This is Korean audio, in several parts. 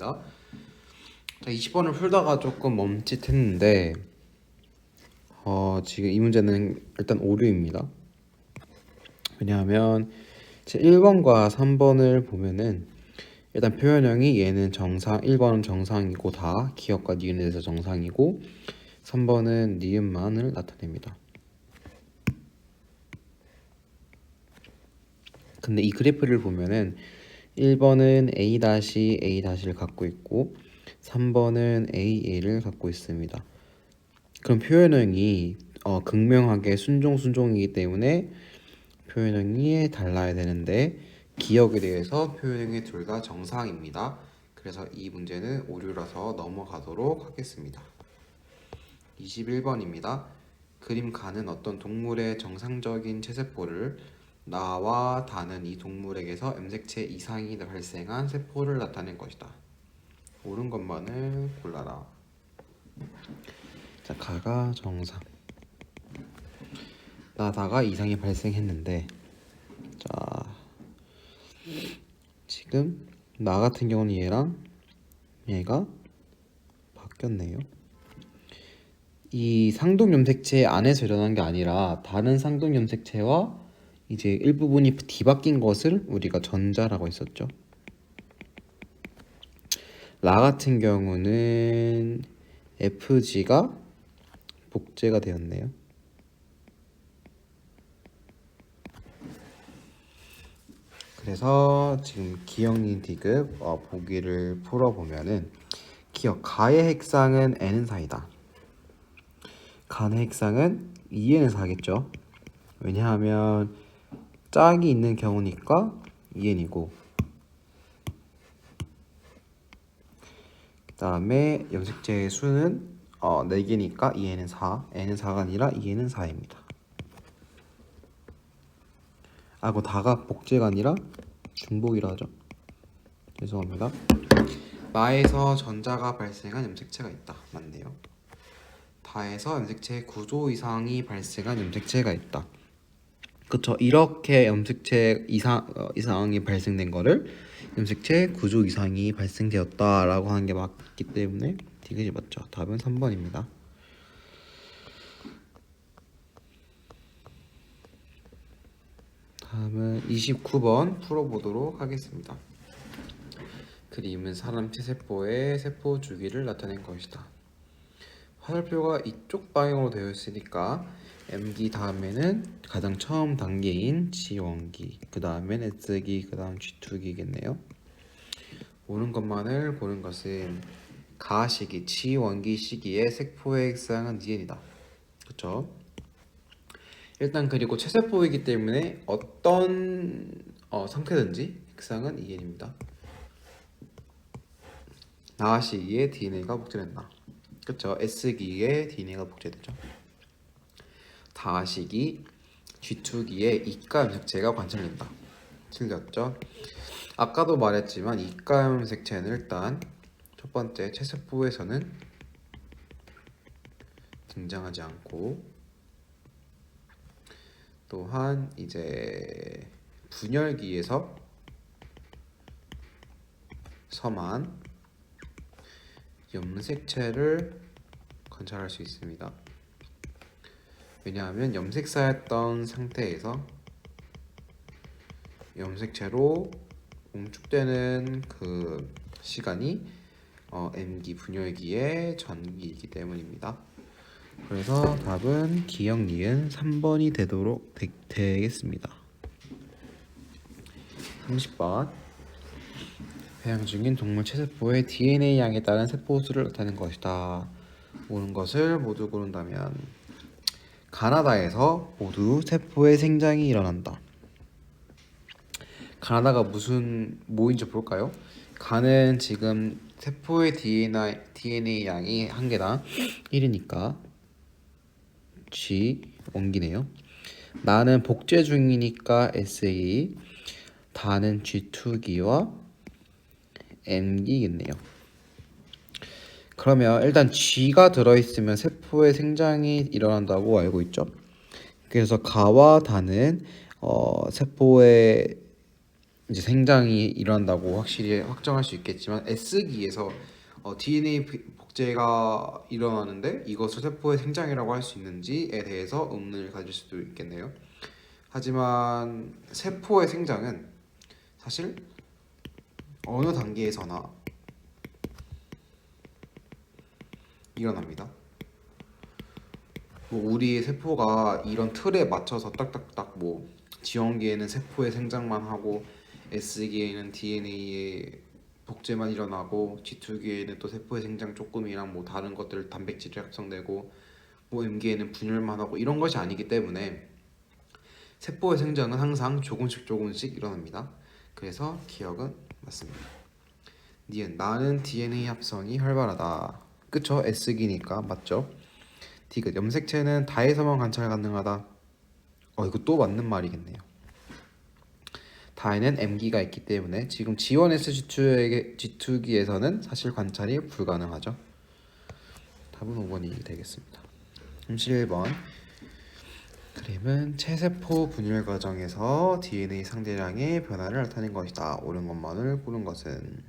하겠습니다. 자, 20번을 풀다가 조금 멈칫했는데 지금 이 문제는 일단 오류입니다. 왜냐하면 제 1번과 3번을 보면은 일단 표현형이 얘는 정상, 1번은 정상이고 다 기억과 니은에 대해서 정상이고 3번은 니은만을 나타냅니다. 근데 이 그래프를 보면은 1번은 A-를 갖고 있고 3번은 AA를 갖고 있습니다. 그럼 표현형이 극명하게 순종이기 때문에 표현형이 달라야 되는데 기억에 대해서 표현형이 둘 다 정상입니다. 그래서 이 문제는 오류라서 넘어가도록 하겠습니다. 21번입니다. 그림 가는 어떤 동물의 정상적인 체세포를 나와 다는 이 동물에게서 염색체 이상이 발생한 세포를 나타낸 것이다. 옳은 것만을 골라라. 자, 가가 정상. 나다가 이상이 발생했는데, 자, 지금 나 같은 경우는 얘랑 얘가 바뀌었네요. 이 상동 염색체 안에서 일어난 게 아니라 다른 상동 염색체와 이제 일부분이 뒤바뀐 것을 우리가 전자라고 했었죠. 라 같은 경우는 FG가 복제가 되었네요. 그래서 지금 기억니 디귿 보기를 풀어보면은 기억 가의 핵상은 n은 4이다. 간의 핵상은 2n은 4겠죠. 왜냐하면 짝이 있는 경우니까 2n이고 그 다음에 염색체의 수는 4개니까 2n은 4, n은 4가 아니라 2n은 4입니다. 그 다가 복제가 아니라 중복이라 하죠. 죄송합니다. 마에서 전자가 발생한 염색체가 있다. 맞네요. 다에서 염색체 구조 이상이 발생한 염색체가 있다. 그쵸. 이렇게 염색체 이상이 발생된 거를 염색체 구조 이상이 발생되었다라고 하는 게 맞기 때문에 디귿이 맞죠. 답은 3번입니다. 다음은 29번 풀어보도록 하겠습니다. 그림은 사람 체세포의 세포 주기를 나타낸 것이다. 화살표가 이쪽 방향으로 되어 있으니까 M기 다음에는 가장 처음 단계인 G1기, 그 다음엔 S기, 그 다음 G2기겠네요. 옳은 것만을 고른 것은 가시기, G1기 시기의 세포의 핵상은 DN이다. 그쵸? 일단 그리고 체세포이기 때문에 어떤 상태든지 핵상은 EN입니다. 나시기에 DNA가 복제된다. 그쵸? S기에 DNA가 복제되죠. 다시기 G2기에 이가 염색체가 관찰된다. 틀렸죠? 아까도 말했지만 이가 염색체는 일단 첫 번째 체세포에서는 등장하지 않고 또한 이제 분열기에서 서만 염색체를 관찰할 수 있습니다. 왜냐하면 염색사였던 상태에서 염색체로 공축되는 그 시간이 M기 분열기의 전기이기 때문입니다. 그래서 답은 기억 니은 3번이 되겠습니다. 30번 배양 중인 동물 체세포의 DNA 양에 따른 세포 수를 나타낸 것이다. 옳은 것을 모두 고른다면 가나다에서 모두 세포의 생장이 일어난다. 가나다가 무슨 뭐인지 볼까요? 가는 지금 세포의 DNA 양이 한 개당 1이니까 G 원기네요. 나는 복제 중이니까 SA, 다는 G2기와 N기겠네요. 그러면 일단 G가 들어있으면 세포의 생장이 일어난다고 알고 있죠. 그래서 가와 다는 세포의 이제 생장이 일어난다고 확실히 확정할 수 있겠지만 S기에서 DNA 복제가 일어나는데 이것을 세포의 생장이라고 할 수 있는지에 대해서 의문을 가질 수도 있겠네요. 하지만 세포의 생장은 사실 어느 단계에서나 일어납니다. 뭐 우리 세포가 이런 틀에 맞춰서 딱딱딱 뭐 G원기에는 세포의 생장만 하고 S기에는 DNA의 복제만 일어나고 G2기에는 또 세포의 생장 조금이랑 뭐 다른 것들 단백질이 합성되고 뭐 M기에는 분열만 하고 이런 것이 아니기 때문에 세포의 생장은 항상 조금씩 일어납니다. 그래서 기억은 맞습니다. 니은 나는 DNA 합성이 활발하다. 그쵸? S기니까 맞죠? 디귿 염색체는 다에서만 관찰 가능하다. 이거 또 맞는 말이겠네요. 다에는 M기가 있기 때문에 지금 G1S G2기에서는 사실 관찰이 불가능하죠. 답은 5번이 되겠습니다. 11번 그림은 체세포 분열 과정에서 DNA 상대량의 변화를 나타낸 것이다. 옳은 것만을 고른 것은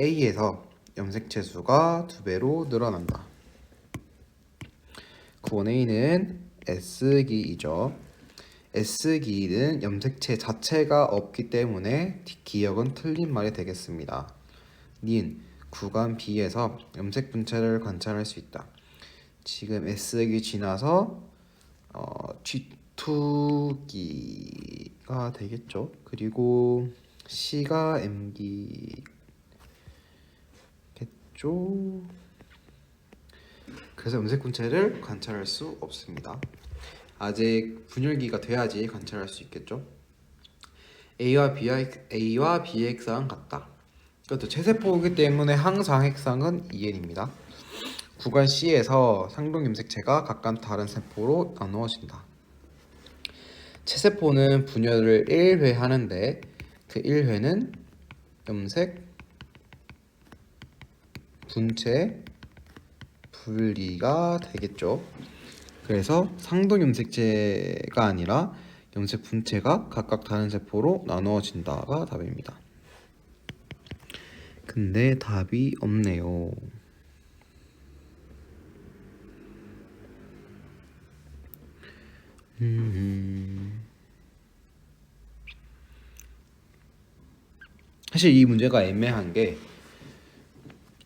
A에서 염색체 수가 2배로 늘어난다. 9번 A는 S기이죠. S기는 염색체 자체가 없기 때문에 기억은 틀린 말이 되겠습니다. 니은 구간 B에서 염색 분체를 관찰할 수 있다. 지금 S기 지나서 G2기가 되겠죠. 그리고 C가 M기겠죠. 그래서 염색 분체를 관찰할 수 없습니다. 아직 분열기가 돼야지 관찰할 수 있겠죠. A와 B의 핵상은 같다. 그것도 체세포이기 때문에 항상 핵상은 2N입니다. 구간 C에서 상동 염색체가 각각 다른 세포로 나누어진다. 체세포는 분열을 1회 하는데 그 1회는 염색 분체 분리가 되겠죠. 그래서 상동 염색체가 아니라 염색 분체가 각각 다른 세포로 나누어진다가 답입니다. 근데 답이 없네요. 사실 이 문제가 애매한 게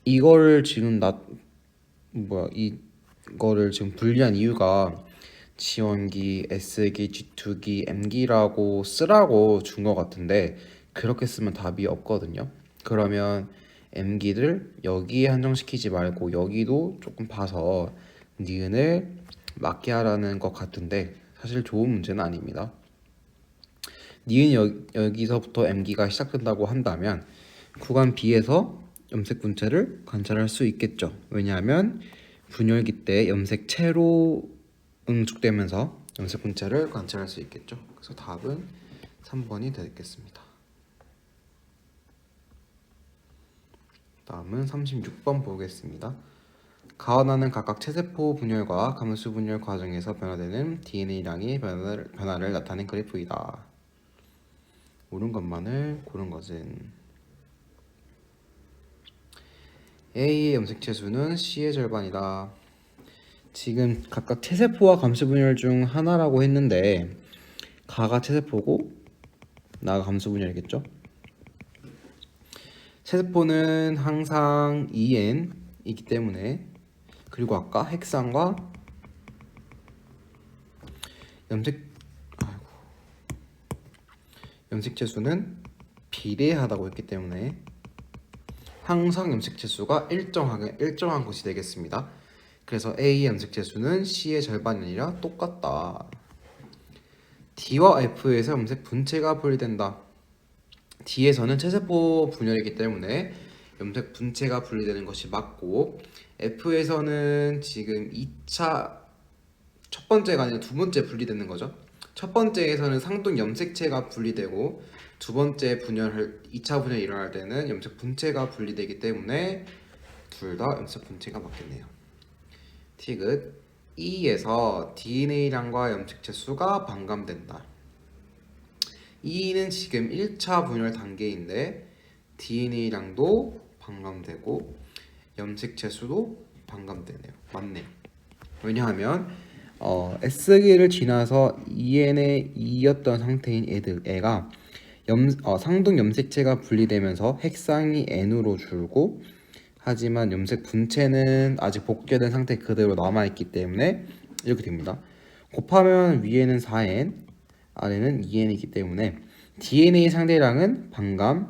이거를 지금 이거를 지금 분리한 이유가 G1기, S기, G2기, M기라고 쓰라고 준 것 같은데 그렇게 쓰면 답이 없거든요. 그러면 M기를 여기에 한정시키지 말고 여기도 조금 봐서 니은을 맞게 하라는 것 같은데 사실 좋은 문제는 아닙니다. 니은 여기서부터 M기가 시작된다고 한다면 구간 B에서 염색 분체를 관찰할 수 있겠죠. 왜냐하면 분열기 때 염색체로 응축되면서 염색 분체를 관찰할 수 있겠죠. 그래서 답은 3번이 되겠습니다. 다음은 36번 보겠습니다. 가원하는 각각 체세포 분열과 감수 분열 과정에서 변화되는 DNA량의 변화를 나타낸 그래프이다. 옳은 것만을 고른 것은 A의 염색체 수는 C의 절반이다. 지금 각각 체세포와 감수 분열 중 하나라고 했는데 가가 체세포고 나가 감수 분열이겠죠. 체세포는 항상 2N이기 때문에 그리고 아까 핵상과 염색체 수는 비례하다고 했기 때문에 항상 염색체 수가 일정한 것이 되겠습니다. 그래서 A의 염색체 수는 C의 절반이 아니라 똑같다. D와 F에서 염색 분체가 분리된다. D에서는 체세포 분열이기 때문에 염색 분체가 분리되는 것이 맞고 F에서는 지금 2차 첫 번째가 아니라 두 번째 분리되는 거죠. 첫 번째에서는 상동 염색체가 분리되고 두 번째 2차 분열이 일어날 때는 염색 분체가 분리되기 때문에 둘 다 염색 분체가 맞겠네요. 티귿 E에서 DNA량과 염색체 수가 반감된다. E는 지금 1차 분열 단계인데 DNA량도 반감되고 염색체 수도 반감되네요. 맞네요. 왜냐하면 S기를 지나서 EN에 E였던 상태인 애가 상동 염색체가 분리되면서 핵상이 N으로 줄고, 하지만 염색 분체는 아직 복제된 상태 그대로 남아있기 때문에 이렇게 됩니다. 곱하면 위에는 4N, 아래는 2N이기 때문에 DNA 상대량은 반감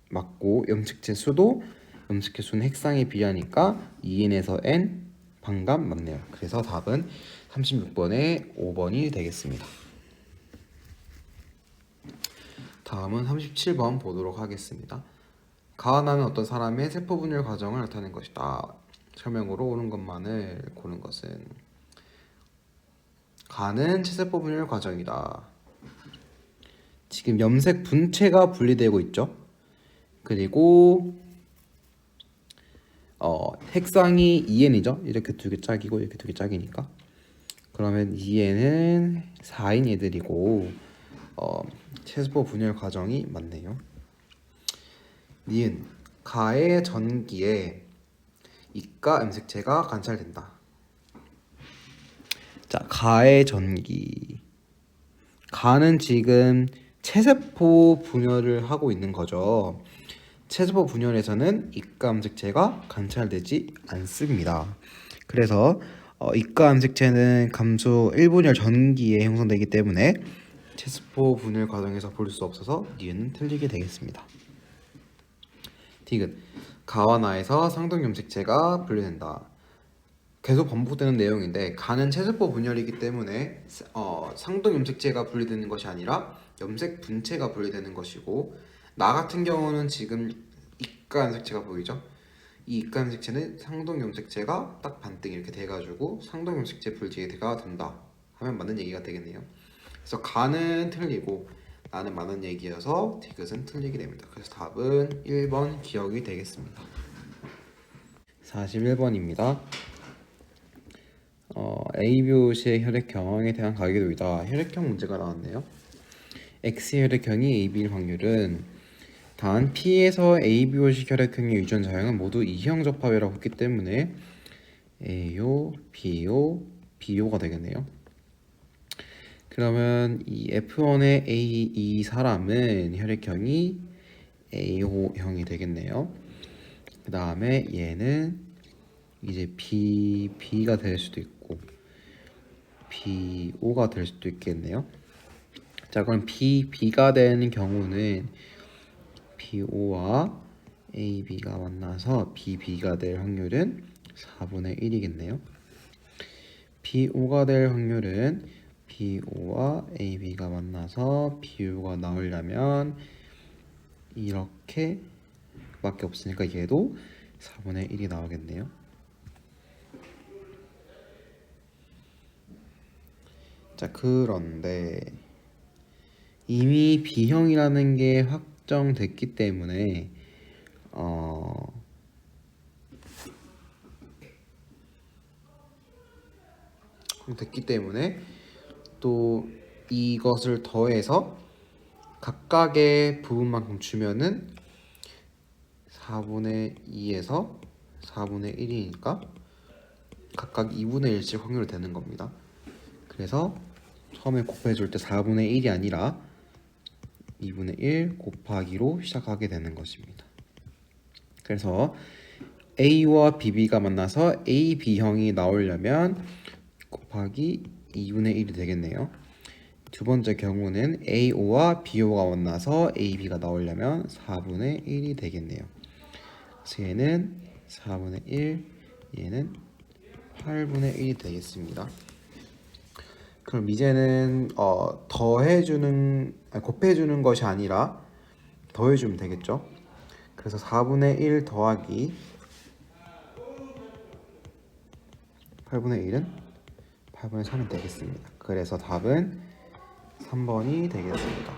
맞고 염색체 수는 핵상에 비하니까 2N에서 N 반감 맞네요. 그래서 답은 36번에 5번이 되겠습니다. 다음은 37번 보도록 하겠습니다. 가하나는 어떤 사람의 세포 분열 과정을 나타낸 것이다. 설명으로 옳은 것만을 고른 것은 가는 체세포 분열 과정이다. 지금 염색 분체가 분리되고 있죠. 그리고 핵상이 2N이죠. 이렇게 두 개 짝이고 이렇게 두 개 짝이니까. 그러면 2N은 4인 애들이고 체세포 분열 과정이 맞네요. 니은 가의 전기에 이가 염색체가 관찰된다. 자, 가의 전기. 가는 지금 체세포 분열을 하고 있는 거죠. 체세포 분열에서는 이가 염색체가 관찰되지 않습니다. 그래서 이가 염색체는 감수 1분열 전기에 형성되기 때문에 체세포 분열 과정에서 볼 수 없어서 니은 틀리게 되겠습니다. 디귿 가와 나에서 상동 염색체가 분리된다. 계속 반복되는 내용인데 가는 체세포 분열이기 때문에 상동 염색체가 분리되는 것이 아니라 염색 분체가 분리되는 것이고, 나 같은 경우는 지금 이가 염색체가 보이죠? 이 이가 염색체는 상동 염색체가 딱 반등 이렇게 돼가지고 상동 염색체 분리가 된다 하면 맞는 얘기가 되겠네요. 그래서 가는 틀리고 나는 맞는 얘기여서 디귿은 틀리게 됩니다. 그래서 답은 1번 기억이 되겠습니다. 41번입니다. ABOC의 혈액형에 대한 가계도이다. 혈액형 문제가 나왔네요. X의 혈액형이 AB일 확률은 단 P에서 ABO식 혈액형의 유전 자형은 모두 이형 접합이라고 했기 때문에 AO, BO, BO가 되겠네요. 그러면 이 F1의 A 이 사람은 혈액형이 AO형이 되겠네요. 그 다음에 얘는 이제 B가 될 수도 있고 BO가 될 수도 있겠네요. 자, 그럼 B가 되는 경우는 BO와 AB가 만나서 BB가 될 확률은 4분의 1이겠네요. BO가 될 확률은 BO와 AB가 만나서 BO가 나오려면 이렇게 밖에 없으니까 얘도 4분의 1이 나오겠네요. 자, 그런데 이미 B형이라는 게 확정됐기 때문에 또 이것을 더해서 각각의 부분만큼 주면은 4분의 2에서 4분의 1이니까 각각 2분의 1씩 확률이 되는 겁니다. 그래서 처음에 곱해줄 때 4분의 1이 아니라 2분의 1 곱하기로 시작하게 되는 것입니다. 그래서 A와 BB가 만나서 AB형이 나오려면 곱하기 2분의 1이 되겠네요. 두 번째 경우는 AO와 BO가 만나서 AB가 나오려면 4분의 1이 되겠네요. 그래서 얘는 4분의 1, 얘는 8분의 1이 되겠습니다. 그럼 이제는 곱해주는 것이 아니라 더해주면 되겠죠. 그래서 4분의 1 더하기 8분의 1은 8분의 3이 되겠습니다. 그래서 답은 3번이 되겠습니다.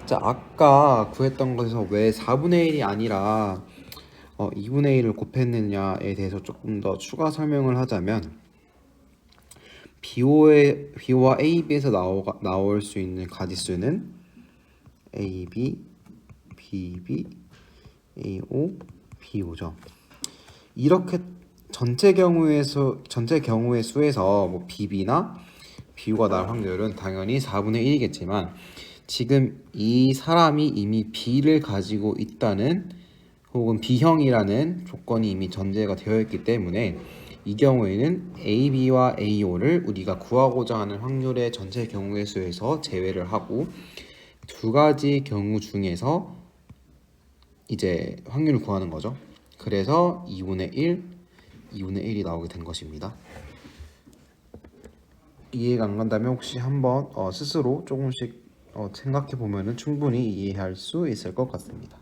자, 아까 구했던 것에서 왜 4분의 1이 아니라 2분의 1을 곱했느냐에 대해서 조금 더 추가 설명을 하자면, B와 AB에서 나올 수 있는 가지수는 AB, BB, AO, BO죠. 이렇게 전체 경우의 수에서 뭐 BB나 BO가 나올 확률은 당연히 4분의 1이겠지만 지금 이 사람이 이미 B를 가지고 있다는 혹은 B형이라는 조건이 이미 전제가 되어 있기 때문에 이 경우에는 AB와 AO를 우리가 구하고자 하는 확률의 전체 경우의 수에서 제외를 하고 두 가지 경우 중에서 이제 확률을 구하는 거죠. 그래서 2분의 1, 2분의 1이 나오게 된 것입니다. 이해가 안 간다면 혹시 한번 스스로 조금씩 생각해 보면은 충분히 이해할 수 있을 것 같습니다.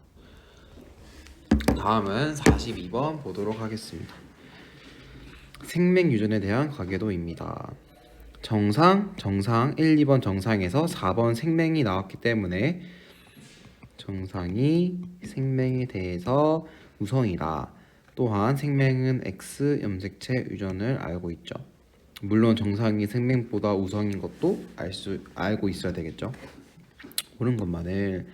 다음은 42번 보도록 하겠습니다. 생맥 유전에 대한 가계도입니다. 정상 1, 2번 정상에서 4번 생맥이 나왔기 때문에 정상이 생맥에 대해서 우성이다. 또한 생맥은 X 염색체 유전을 알고 있죠. 물론 정상이 생맥보다 우성인 것도 알고 있어야 되겠죠. 옳은 것만을.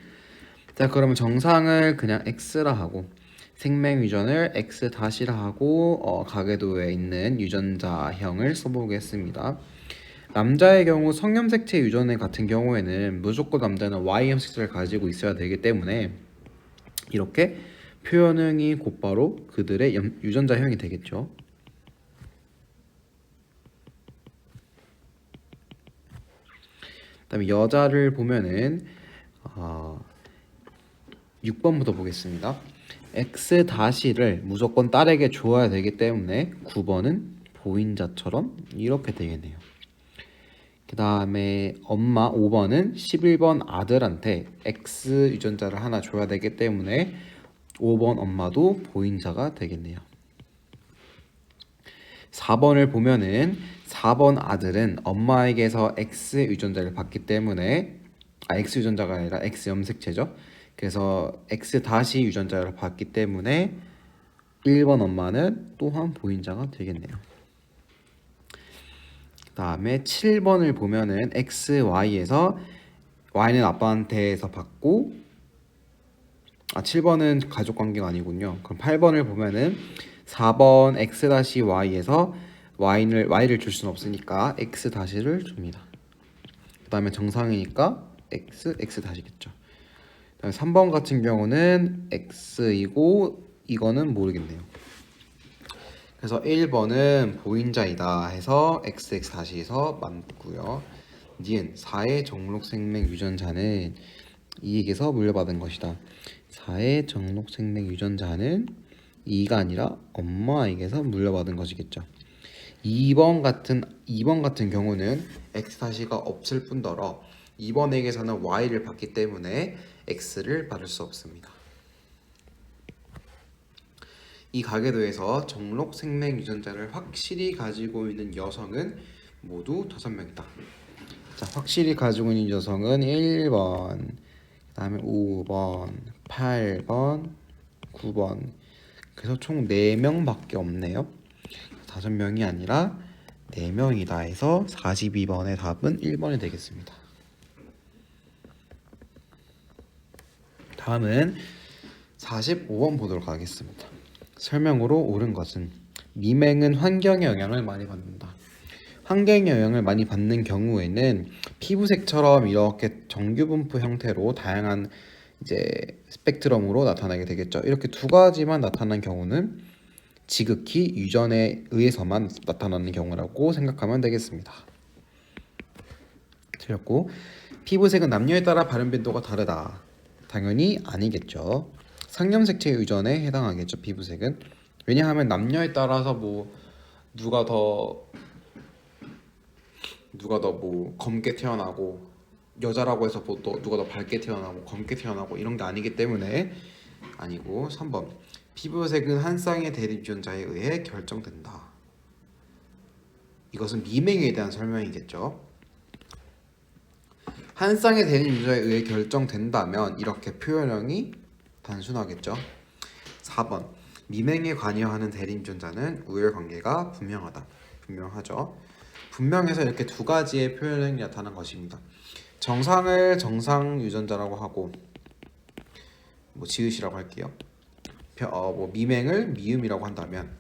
자, 그러면 정상을 그냥 X라 하고 생맥 유전을 X 다시라 하고 가계도에 있는 유전자형을 써보겠습니다. 남자의 경우 성염색체 유전에 같은 경우에는 무조건 남자는 Y 염색체를 가지고 있어야 되기 때문에 이렇게 표현형이 곧바로 그들의 유전자형이 되겠죠. 그다음에 여자를 보면은 6번부터 보겠습니다. X 다시를 무조건 딸에게 줘야 되기 때문에 9번은 보인자처럼 이렇게 되겠네요. 그 다음에 엄마 5번은 11번 아들한테 X 유전자를 하나 줘야 되기 때문에 5번 엄마도 보인자가 되겠네요. 4번을 보면은 4번 아들은 엄마에게서 X 유전자를 받기 때문에 X 유전자가 아니라 X 염색체죠. 그래서 X 다시 유전자를 받기 때문에 1번 엄마는 또한 보인자가 되겠네요. 그 다음에 7번을 보면은 X, Y에서 Y는 아빠한테서 받고 7번은 가족관계가 아니군요. 그럼 8번을 보면은 4번 X-Y에서 Y를 줄 수는 없으니까 X-를 줍니다. 그 다음에 정상이니까 X-겠죠. 그 다음에 3번 같은 경우는 X이고 이거는 모르겠네요. 그래서 1번은 보인자이다 해서 XX-에서 맞고요. 니은 4의 정록생맥 유전자는 이에게서 물려받은 것이다. 4의 정록생맥 유전자는 2가 아니라 엄마에게서 물려받은 것이겠죠. 2번 같은 경우는 X-가 없을 뿐더러 2번에게서는 Y를 받기 때문에 X를 받을 수 없습니다. 이 가계도에서 정록생맥 유전자를 확실히 가지고 있는 여성은 모두 5명이다. 자, 확실히 가지고 있는 여성은 1번, 그 다음에 5번, 8번, 9번. 그래서 총 4명밖에 없네요. 5명이 아니라 4명이다 해서 42번의 답은 1번이 되겠습니다. 다음은 45번 보도록 하겠습니다. 설명으로 옳은 것은 미맹은 환경의 영향을 많이 받는다. 환경의 영향을 많이 받는 경우에는 피부색처럼 이렇게 정규분포 형태로 다양한 이제 스펙트럼으로 나타나게 되겠죠. 이렇게 두 가지만 나타난 경우는 지극히 유전에 의해서만 나타나는 경우라고 생각하면 되겠습니다. 틀렸고, 피부색은 남녀에 따라 발현 빈도가 다르다. 당연히 아니겠죠. 상염색체 유전에 해당하겠죠. 피부색은. 왜냐하면 남녀에 따라서 뭐 누가 더 뭐 검게 태어나고 여자라고 해서 뭐 또 누가 더 밝게 태어나고 검게 태어나고 이런 게 아니기 때문에 아니고. 3번 피부색은 한 쌍의 대립 유전자에 의해 결정된다. 이것은 미맹에 대한 설명이겠죠. 한 쌍의 대립 유전자에 의해 결정된다면 이렇게 표현형이 단순하겠죠. 4번 미맹에 관여하는 대립 유전자는 우열관계가 분명하죠. 분명해서 이렇게 두 가지의 표현이 나타난 것입니다. 정상을 정상 유전자라고 하고 뭐 지읒이라고 할게요. 뭐 미맹을 미음이라고 한다면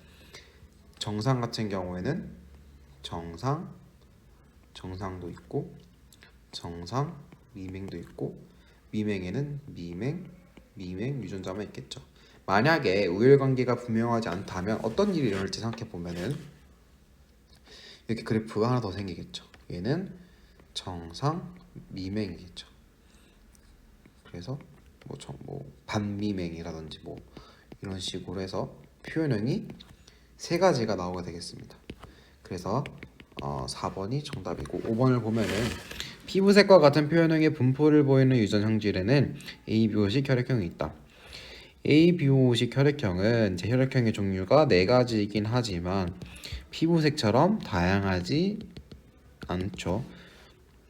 정상 같은 경우에는 정상도 있고 정상 미맹도 있고 미맹에는 미맹 유전자만 있겠죠. 만약에 우열관계가 분명하지 않다면 어떤 일이 일어날지 생각해 보면은 이렇게 그래프가 하나 더 생기겠죠. 얘는 정상 미맹이겠죠. 그래서 뭐 반미맹이라든지 뭐 이런 식으로 해서 표현형이 세 가지가 나오게 되겠습니다. 그래서 4번이 정답이고 5번을 보면은 피부색과 같은 표현형의 분포를 보이는 유전 형질에는 ABO식 혈액형이 있다. ABO식 혈액형은 혈액형의 종류가 4가지이긴 하지만 피부색처럼 다양하지 않죠.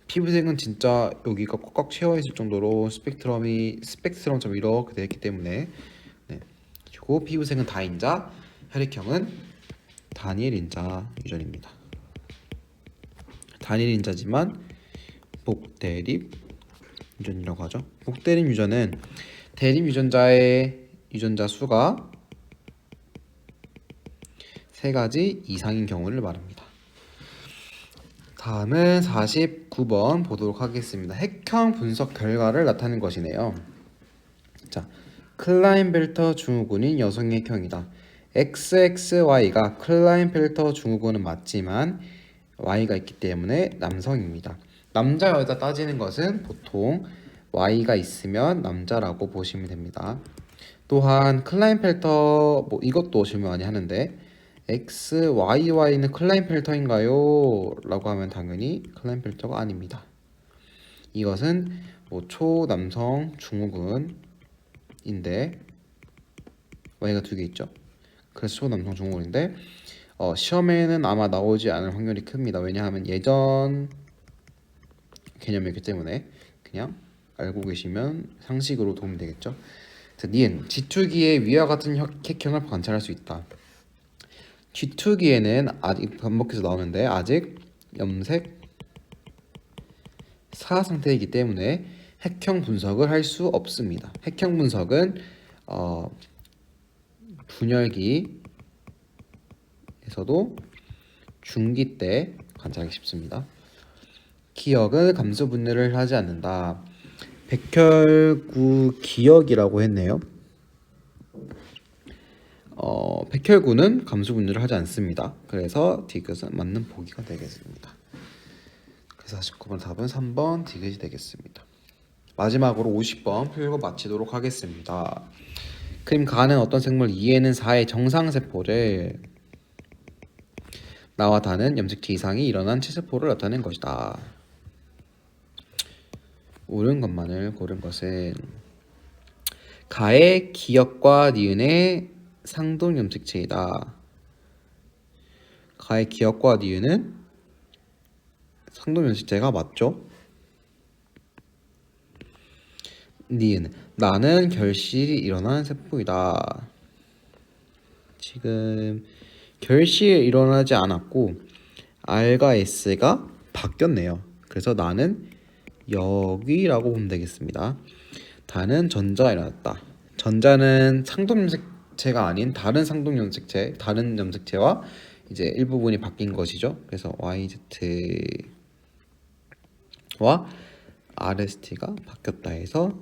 피부색은 진짜 여기가 꽉꽉 채워 있을 정도로 스펙트럼처럼 이렇게 되어 있기 때문에 그리고 피부색은 다인자, 혈액형은 단일인자 유전입니다. 단일인자지만 복대립 유전이라고 하죠. 복대립 유전은 대립 유전자의 유전자 수가 3가지 이상인 경우를 말합니다. 다음은 49번 보도록 하겠습니다. 핵형 분석 결과를 나타낸 것이네요. 자, 클라인펠터 증후군인 여성의 핵형이다. XXY가 클라인펠터 증후군은 맞지만 Y가 있기 때문에 남성입니다. 남자 여자 따지는 것은 보통 Y가 있으면 남자라고 보시면 됩니다. 또한 클라인펠터 이것도 질문 많이 하는데 XYY는 클라인펠터인가요? 라고 하면 당연히 클라인펠터가 아닙니다. 이것은 초남성 증후군인데 Y가 2개 있죠. 그래서 초남성 증후군인데 시험에는 아마 나오지 않을 확률이 큽니다. 왜냐하면 예전 개념이기 때문에 그냥 알고 계시면 상식으로 도움이 되겠죠. 니은 G2기에 위와 같은 핵형을 관찰할 수 있다. G2기에는 아직 반복해서 나오는데 아직 염색 사 상태이기 때문에 핵형 분석을 할 수 없습니다. 핵형 분석은 분열기에서도 중기 때 관찰하기 쉽습니다. 기억은 감수 분열을 하지 않는다. 백혈구 기억이라고 했네요. 백혈구는 감수 분열을 하지 않습니다. 그래서 디귿은 맞는 보기가 되겠습니다. 그래서 49번 답은 3번 디귿이 되겠습니다. 마지막으로 50번 풀고 마치도록 하겠습니다. 그림 가는 어떤 생물 2에는 4의 정상세포를 나와 다는 염색체 이상이 일어난 체세포를 나타낸 것이다. 옳은 것만을 고른 것은 가의 기역과 니은의 상동 염색체이다. 가의 기역과 니은은 상동 염색체가 맞죠? 니은 나는 결실이 일어나는 세포이다. 지금 결실이 일어나지 않았고 R과 S가 바뀌었네요. 그래서 나는 여기라고 보면 되겠습니다. 다는 전자가 일어났다. 전자는 상동 염색체가 아닌 다른 상동 염색체, 다른 염색체와 이제 일부분이 바뀐 것이죠. 그래서 YZ와 RST가 바뀌었다 해서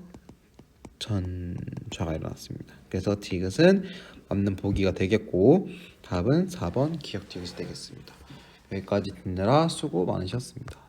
전자가 일어났습니다. 그래서 디귿은 맞는 보기가 되겠고 답은 4번 기억 디귿이 되겠습니다. 여기까지 듣느라 수고 많으셨습니다.